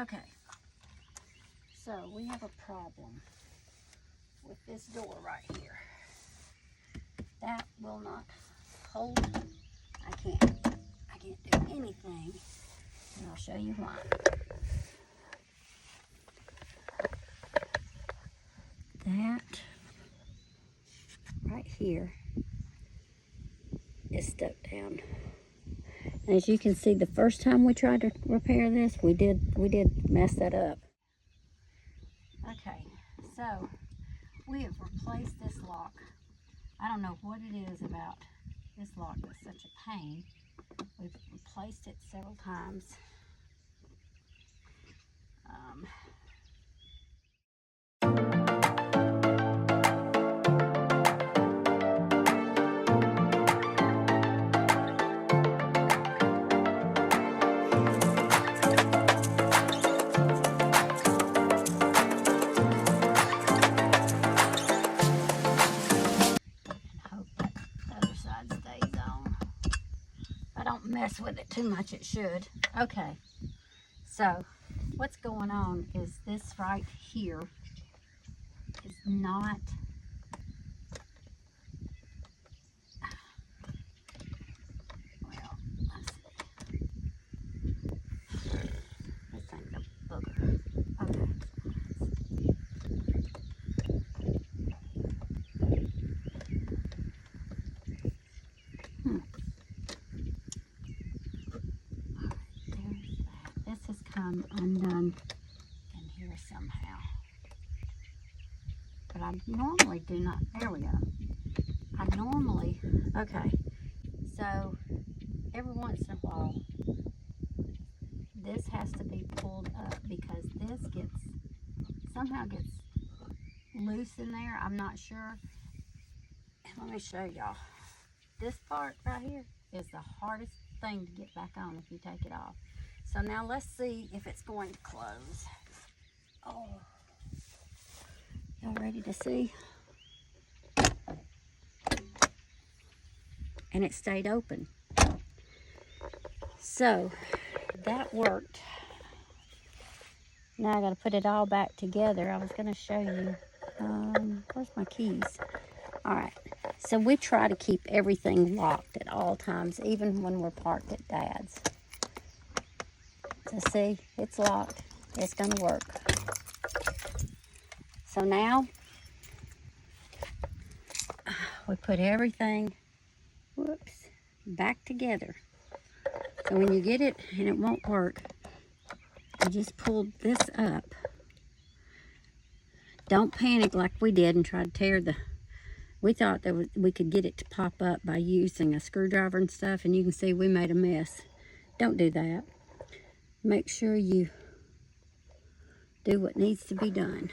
Okay, so we have a problem with this door right here. That will not hold. I can't do anything, and I'll show you why. That right here is stuck down. And as you can see, the first time we tried to repair this, we did mess that up. Okay, so we have replaced this lock. I don't know what it is about this lock that's such a pain. We've replaced it several times. Mess with it too much, it should. Okay, so what's going on is this right here is not well, let's see. This ain't a booger. Okay. Come undone in here somehow, but I normally do not. There we go. I normally, okay, so every once in a while this has to be pulled up because this somehow gets loose in there. I'm not sure. Let me show y'all. This part right here is the hardest thing to get back on if you take it off. So now let's see if it's going to close. Oh, y'all ready to see? And it stayed open. So that worked. Now I got to put it all back together. I was going to show you. Where's my keys? All right. So we try to keep everything locked at all times, even when we're parked at Dad's. So see, it's locked. It's going to work. So now we put everything, whoops, back together. So when you get it and it won't work, you just pull this up. Don't panic like we did and try to tear the... We thought that we could get it to pop up by using a screwdriver and stuff, and you can see we made a mess. Don't do that. Make sure you do what needs to be done.